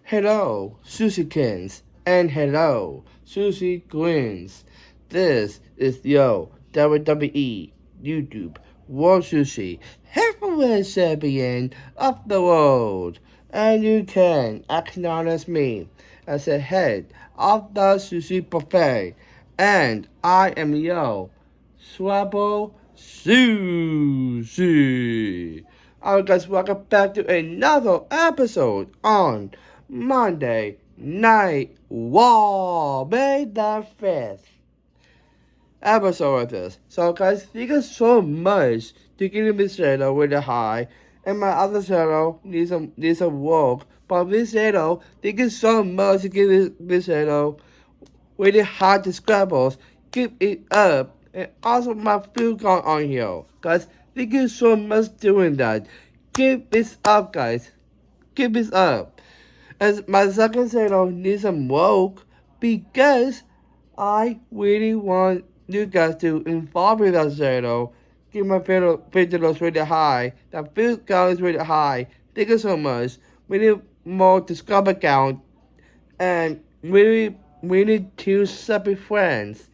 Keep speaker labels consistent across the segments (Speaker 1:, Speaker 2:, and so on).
Speaker 1: Hello, Sushikins, and hello, Sushi Queens. This is Yo WWE YouTube World Sushi Heavyweight Champion of the world, and you can acknowledge me as the head of the sushi buffet, and I am Yo Swabble Sushi. Alright guys, welcome back to another episode on Monday Night War, May the 5th episode of this. So guys, thank you so much to give me this channel with a high, and my other channel needs some work. But this channel, thank you so much to give this channel with the high subscribers. Keep it up, and also my food count on here, guys. Thank you so much doing that. Keep this up, guys. Keep this up. As my second channel needs some work because I really want you guys to involve with that channel. Keep my videos really high. The view count is really high. Thank you so much. We need more subscriber count, and we need two separate friends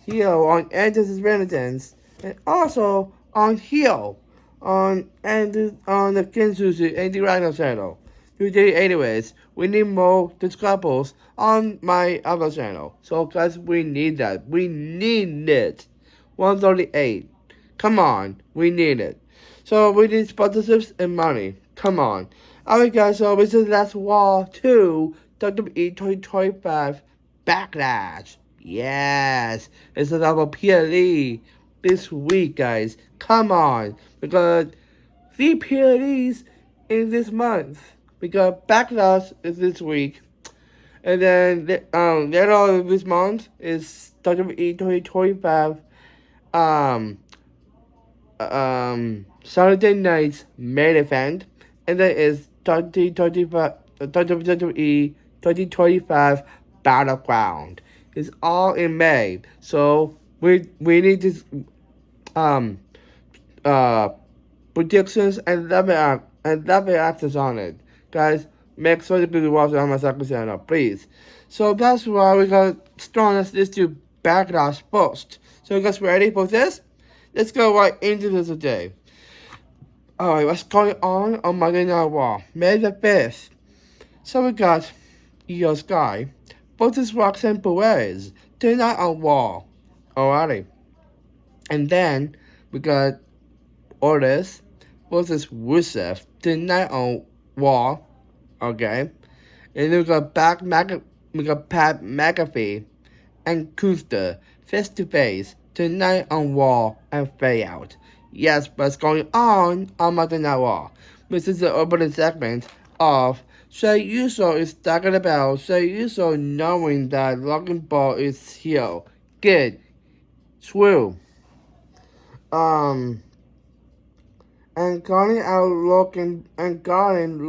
Speaker 1: here on Anderson's Renitence, and also on here on the Kinsushi and the Rhino channel. Today, anyways, we need more subscribers on my other channel. So guys, we need that. We need it. 138. Come on, we need it. So we need sponsorships and money. Come on. Alright guys, so this is Last War 2 WWE 2025 Backlash. Yes, it's about PLE this week, guys. Come on, because 3 PLEs in this month. Because Backlash is this week, and then later on this month is WWE 2025 Saturday night's main event, and then is 2025 WWE 2025 Battleground. It's all in May, so we need to um uh predictions and love access on it, guys. Make sure to be watching on my second channel, please. So that's why we got start this to Backlash first. So you guys ready for this? Let's go right into this today. Alright, what's going on Monday Night Raw? May the 5th. So we got Io Sky versus Roxanne Perez tonight on Raw. Alrighty. And then we got Otis versus Rusev tonight on Raw. Okay. And then we got Pat McAfee and Kuster face to face tonight on Raw and Fade Out. Yes, what's going on Monday Night Raw? This is the opening segment of Jey Uso is talking about Jey Uso knowing that Logan Paul is here. Good. True. And calling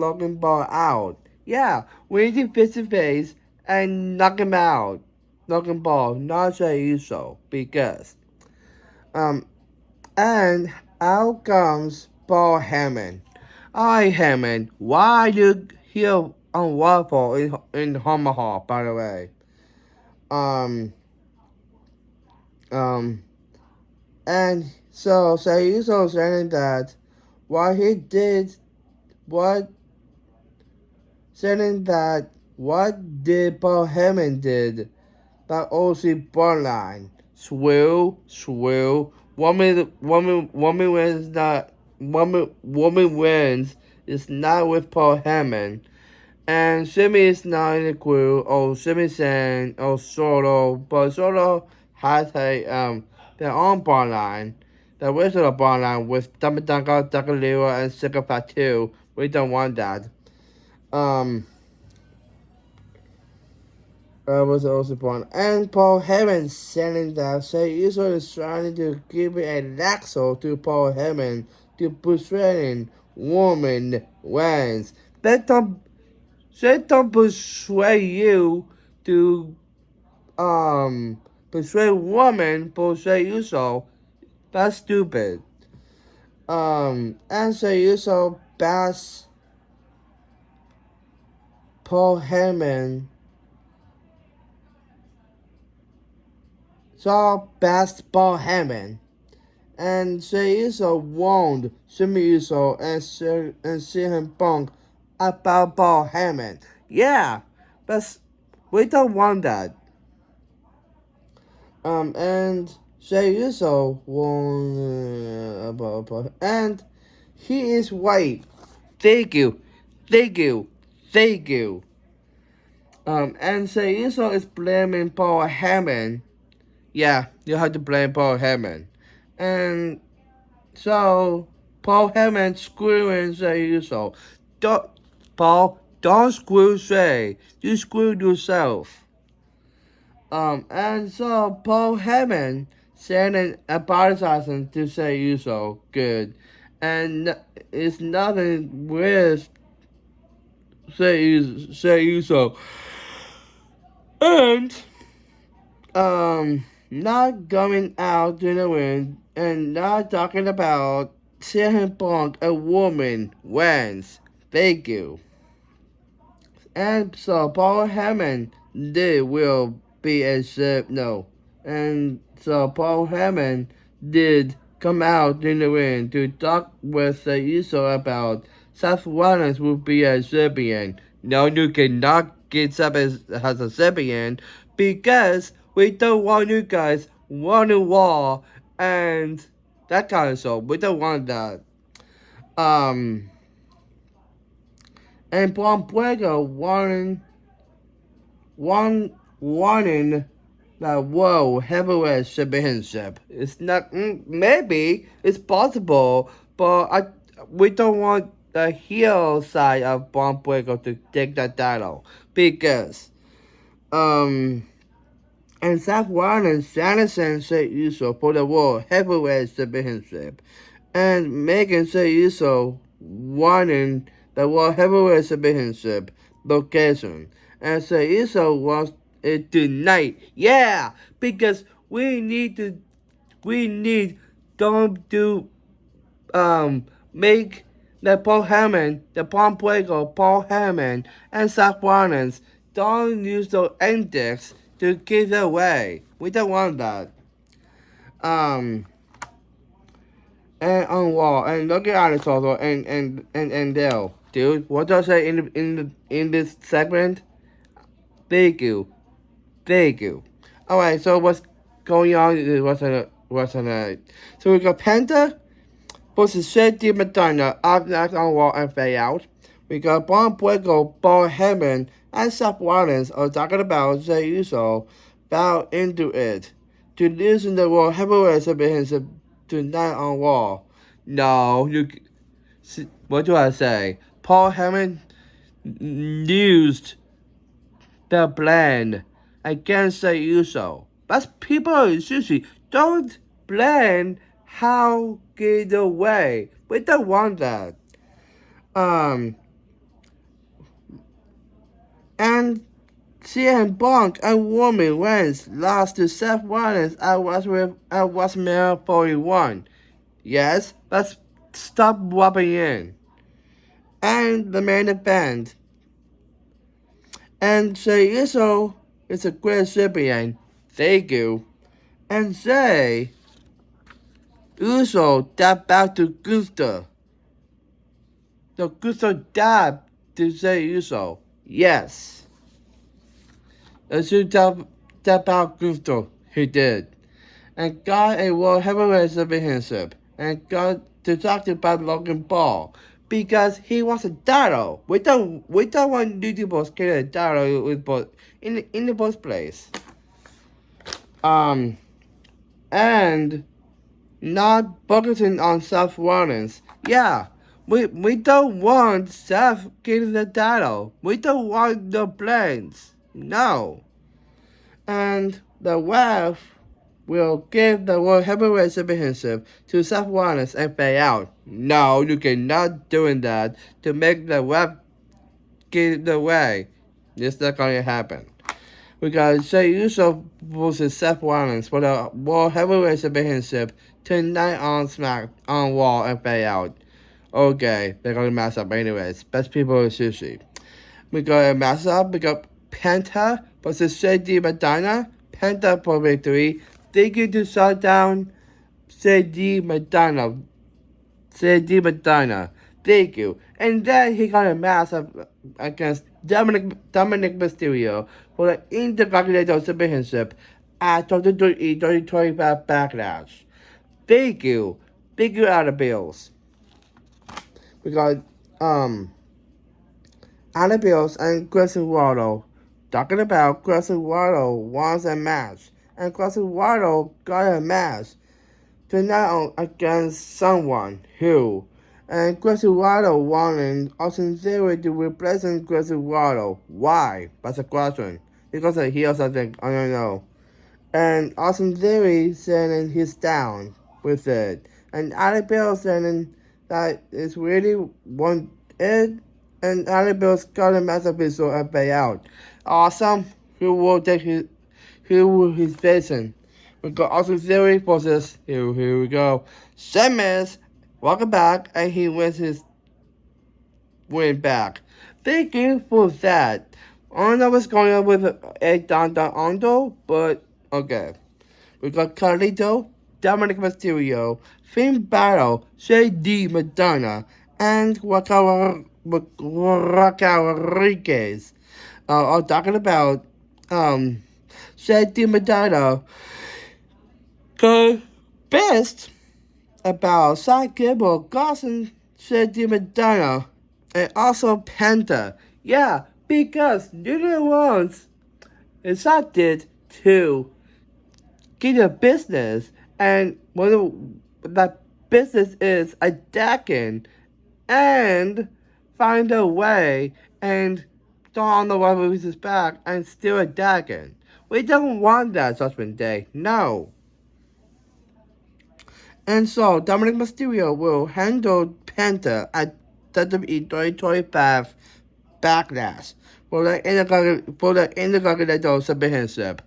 Speaker 1: Logan Paul out. Yeah, we need to face to face and knock him out. Logan Paul, not Jey Uso, because and out comes Paul Heyman. Hi Heyman, why you here on Waffle in Omaha, by the way? Um um and so Jey Uso saying that what he did what saying that what did Paul Heyman did that OC Bloodline. Swill. Woman wins not woman wins is not with Paul Heyman. And Shimmy is not in the crew. Oh Shimmy saying Solo, but Solo has a their own bloodline. The original bloodline with Damadanga, Dakalira, and Sycopath 2. We don't want that. Was also born. And Paul Heyman saying that Jey Uso is trying to give a laxo to Paul Heyman to persuading woman wins. They don't persuade you to persuade woman persuade Uso. That's stupid. And Jey Uso bats Paul Heyman saw best Paul Heyman. And Jey Uso warned Jimmy Uso and CM Punk about Paul Heyman. Yeah, but we don't want that. And Jey Uso warned about and he is right. Thank you, thank you, thank you. And Jey Uso is blaming Paul Heyman. Yeah, you have to blame Paul Heyman. And so, Paul Heyman screwing Jey Uso. Don't screw Jey. You screwed yourself. And so Paul Heyman sending apologizing to Jey Uso. Good. And it's nothing with Jey Uso. And, not going out to the wind and not talking about CM Punk, a woman wins. Thank you. And so Paul Heyman will be a sub no. And so Paul Heyman did come out in the ring to talk with the Uso about Seth Rollins will be a Serbian. No, you cannot get Seth as a Serbian because we don't want you guys running Raw and that kind of stuff. We don't want that. And Bron Breakker wanting the World Heavyweight Championship. It's not, maybe it's possible, but we don't want the heel side of Bron Breakker to take that title because, and Seth Rollins challenged Jey Uso for the World Heavyweight Championship, and making Jey Uso wanting the World Heavyweight Championship location. And Jey Uso wants it tonight. Yeah, because we need, don't do, make the Paul Heyman, the Bron Breakker, Paul Heyman, and Seth Rollins don't use those index to give it away. We don't want that. And on Raw and look at it also and Dale, dude. What do I say in this segment? Thank you. Alright, so what's going on? What's tonight? So we got Penta versus Shady Madonna up next on Raw and fade out. We got Bron Breakker, Paul Heyman, and Seth Rollins are talking about Jey Uso bow into it to losing the World Heavyweight Championship tonight on Raw. No, what do I say? Paul Heyman used the blend against Jey Uso. But people seriously don't blend how get away. We don't want that. And CM Punk and Roman Reigns lost to Seth Rollins at WrestleMania 41. Yes, but stop rubbing in. And the main event. And Jey Uso is a great champion. Thank you. And Jey Uso dabbed back to Gunther. So Gunther dabbed to Jey Uso. Yes. As you dab out Gunther, he did. And got a World Heavyweight Championship. And got to talk about Logan Paul. Because he was a title. We don't want New people to get a title with in the first place. And not focusing on Seth Rollins. Yeah, we don't want Seth getting the title. We don't want the plans. No. And the ref will give the World Heavyweight Championship to Seth Rollins and pay out. No, you cannot doing that to make the ref get it away. It's not going to happen. We got Jey Uso versus Seth Rollins for the World Heavyweight Championship tonight on Raw and pay out. Okay, they're going to mess up anyways. Best people is sushi. We got a matchup. We got Penta versus Shady Madonna. Penta for victory. Thank you to Shutdown Shady Madonna. Shady Madonna. Thank you. And then he got a matchup against Dominic Mysterio for the Intercontinental Championship at WWE 2025 Backlash. Thank you. Thank you, Adam Bills. We got Adam Bills and Chris Eduardo. Talking about Chris Eduardo wants a match. And Chris Eduardo got a match tonight against someone who. And Chris Eduardo wanted Austin Theory to represent Chris Eduardo. Why? That's a question. Because he or something, I don't know. And Austin Theory saying he's down with it. And Adam Bill saying that it's really one it. And Adam Bill's got a massive pistol and pay out. Awesome. Who will take his facing? We got Austin Theory versus here we go. Sheamus, welcome back, and he wins his win back. Thank you for that. I don't know what's going on with a Don Ondo, but okay. We got Carlito, Dominic Mysterio, Finn Balor, Shady Madonna, and Raquel Rodriguez. I'm talking about Shady Madonna. Best about Cy Gable, Garson, Shady Madonna, and also Penta. Yeah, because neither ones decided to get a business, and one of that business is attacking and find a way and throw on the Royal Releases back and still attacking. We don't want that, Judgment Day. No. And so, Dominic Mysterio will handle Penta at WWE 2025 Backlash for the Intercontinental Championship.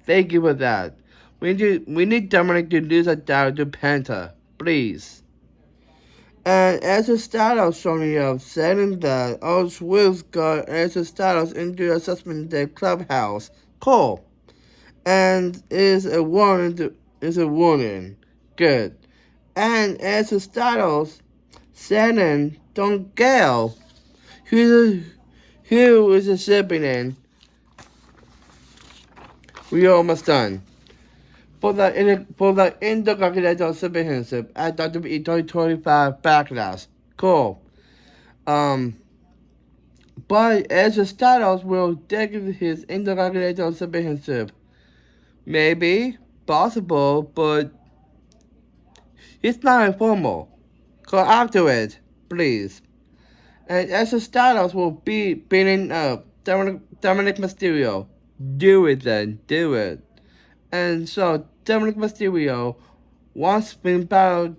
Speaker 1: Thank you for that. We need Dominic to lose a title to Penta, please. And Edge Styles showing up, saying that Otis Wills got Edge Styles into the Assessment Day Clubhouse. Cool. And is a warning. Good. And Edge Styles sending Don Gale, who is a shipping in. We almost done. For the Intercontinental Championship at WWE 2025 Backlash. Cool. But Edge Styles will take his Intercontinental Championship. Maybe, possible, but it's not informal. Go after it, please. And Edge Styles will be beating up Dominic Mysterio. Do it then, do it. And so Dominic Mysterio wants Finn Balor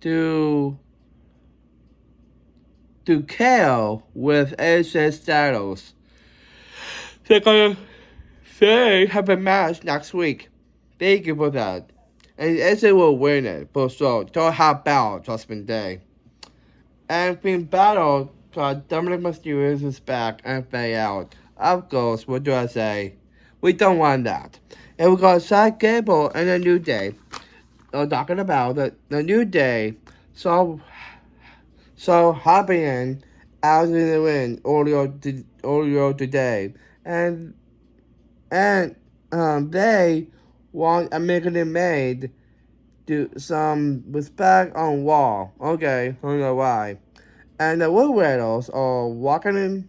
Speaker 1: to KO with AJ Styles. They're gonna have a match next week. Thank you for that. And AJ will win it for sure. Don't have Balor, Judgment Day. And Finn Balor got Dominic Mysterio's back and fade out. Of course, what do I say? We don't want that. And we got Cy Gable and a New Day. We're talking about the New Day. So happening out in the wind earlier today. And they want American Made to some respect on wall. Okay, I don't know why. And the Wood Raiders are walking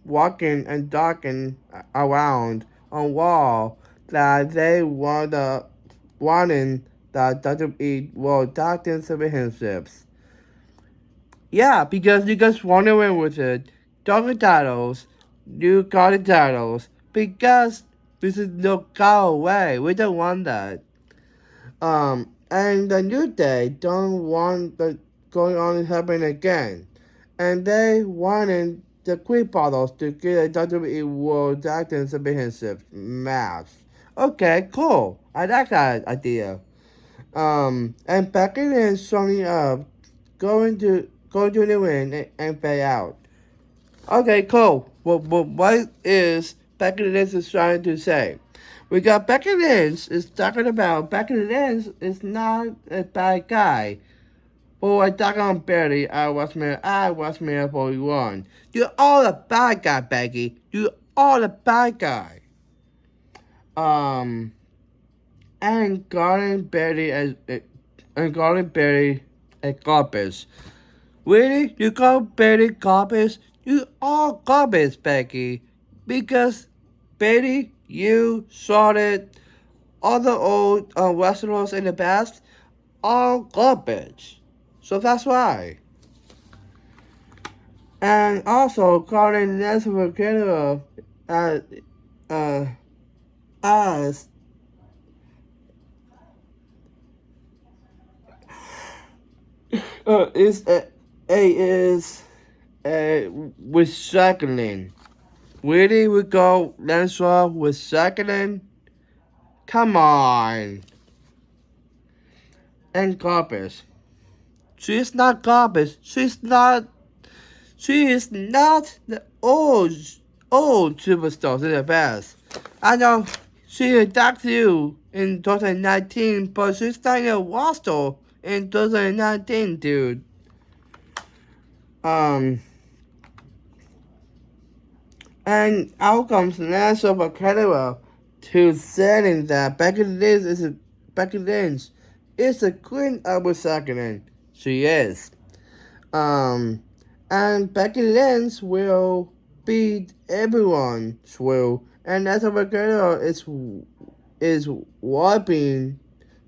Speaker 1: and talking around on wall that they wanting the WWE World Tag Team Championships. Yeah, because you guys want to win with it. Talking titles, you got the titles, because this is no go away. We don't want that. And the New Day don't want the going on and happening again. And they wanted the Creed Brothers to get a WWE World Tag Team Championship match. Okay, cool. I like that idea. And Becky Lynch showing up, going going to the ring and pay out. Okay, cool. What is Becky Lynch is trying to say? We got Becky Lynch is talking about Becky Lynch is not a bad guy. But we're talking on Barry. I was Mayor 41. You're all a bad guy, Becky. You're all a bad guy. And Garden Berry as garbage. Really? You call Betty garbage? You are garbage, Becky. Because Betty, you started all the old wrestlers in the past are garbage. So that's why. And also calling Nelson Canada as is recycling. Really, we go Lensra recycling? Come on. And garbage. She's not garbage. She is not the old superstars in the past. I know she attacked you in 2019, but she's not in a roster in 2019, dude. And out comes Lance of Canada to saying that Becky Lynch is a queen of recycling. She is. And Becky Lynch will beat everyone's will, and Lance of Canada is whopping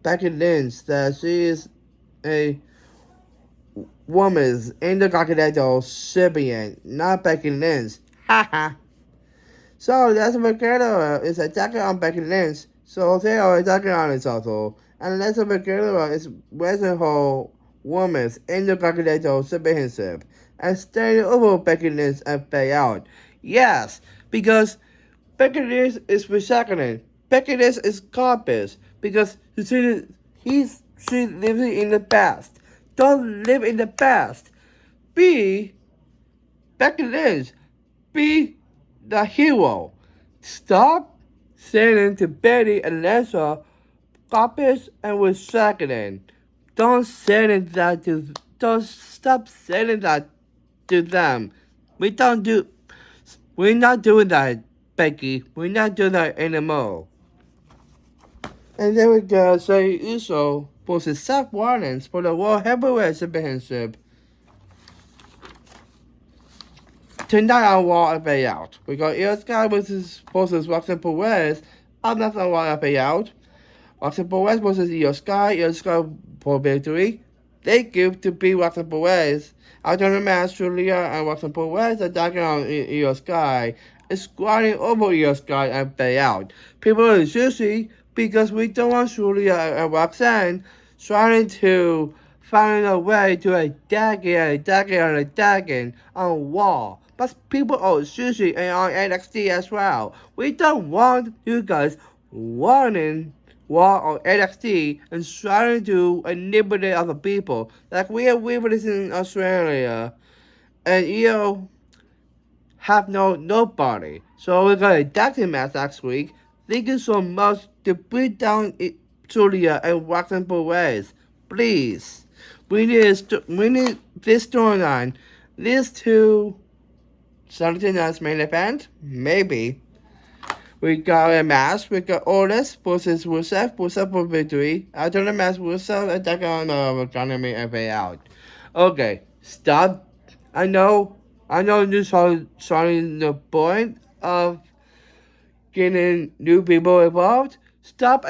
Speaker 1: Becky Lynch that she is a woman's intercontinental champion, not Becky Lynch. Haha. So that's McGregor is attacking on Becky Lynch. So they are attacking on each other. And Leslie McGregor is wrestling her women's intercontinental championship and staying over Becky Lynch and pay out. Yes, because Becky Lynch is recycling. Becky Lynch is garbage because she's living in the past. Don't live in the past. Be Becky Lynch. Be the hero. Stop saying to Betty and Lisa, garbage and recycling. Don't stop saying that to them. We're not doing that, Becky. We're not doing that anymore. And then we got Jey Uso versus Seth Rollins for the World Heavyweight Championship. Tonight on Raw and Payout. We got Io Sky versus Roxanne Perez. I'm not on Raw and Payout. Roxanne Perez versus Io Sky for victory. They give to beat Roxanne Perez. After the match, Julia and Roxanne Perez attacking on Io Sky. Is squatting over Io Sky and Payout. People are sushi because we don't want Julia and Roxanne trying to find a way to attacking on Raw. But people are sushi and on NXT as well. We don't want you guys running Raw or NXT and trying to intimidate other people. Like we are in Australia. And you have nobody. So we're gonna attack him next week. Thank you so much to beat down Julia and Roxanne Perez. Please. We need this storyline. These two Saturday Night's main event? Maybe. We got a match. We got Otis versus Rusev. Rusev for victory. After the match, Rusev attacking on economy and pay out. Okay, stop. I know you're starting the point of getting new people involved. Stop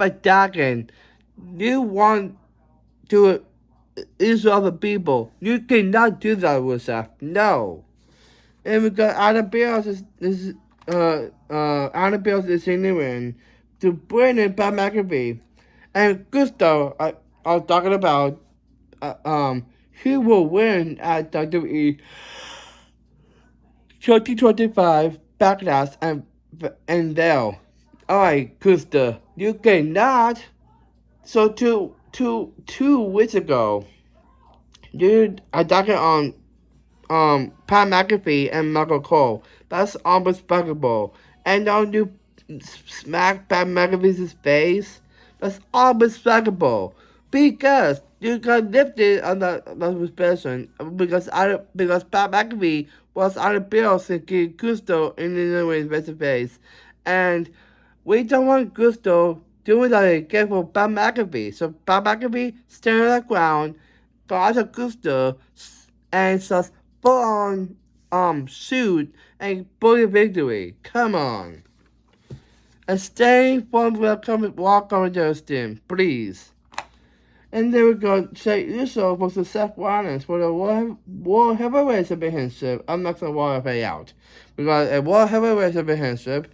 Speaker 1: attacking. You want to use other people. You cannot do that, Rusev. No. And we got Adam Beals Adam Beals is in to bring in Pat McAfee. And Gusto, I was talking about, he will win at WWE 2025 Backlash and there. Alright, Gusto, you cannot. So two weeks ago, Dude, I dug it on Pat McAfee and Michael Cole. That's unrespectable. And don't you smack Pat McAfee's face? That's unrespectable. Because you got lifted on that suspension because Pat McAfee was on the bill to get Gusto in the face to face. And we don't want Gusto doing that again for Pat McAfee. So Pat McAfee stand on the ground, got a Gusto, and says full on shoot and bully victory. Come on. And stay from the walk on Justin, please. And then we go Jey Uso versus Seth Rollins for the World Heavyweight Championship. I'm not gonna walk pay out. We got a World Heavyweight Championship.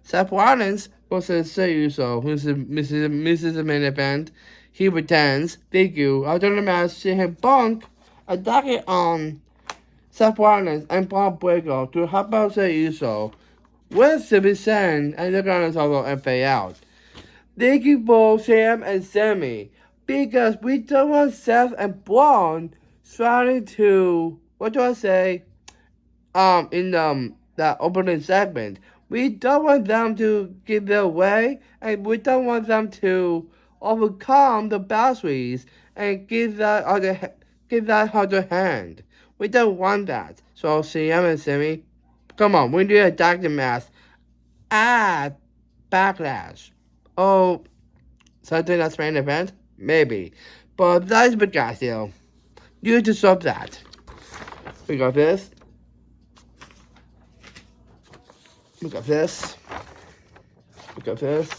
Speaker 1: Seth Rollins versus Jey Uso, who's misses the main event. He returns. Thank you. After the match, CM Punk attacking on Seth Rollins and Paul Breaker to help out Jey Uso with Sami Zayn, and they're gonna talk and pay out. Thank you for Sam and Sammy, because we don't want Seth and Braun trying to, what do I say, in that opening segment. We don't want them to give their way, and we don't want them to overcome the boundaries and give that other hand. We don't want that. So CM and Sammy, come on, we need a doctor mask at Backlash. Oh, something that's main event? Maybe. But that's Picasso. You deserve that. We got this. We got this. We got this.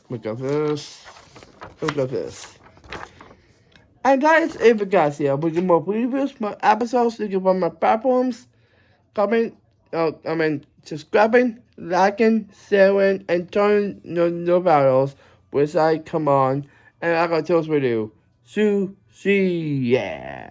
Speaker 1: We got this. We got this. And that is it for guys here. We get more previews, more episodes, you can find my platforms. Comment, subscribing, liking, sharing, and turning your bells which I come on, and I got toast with you. See ya.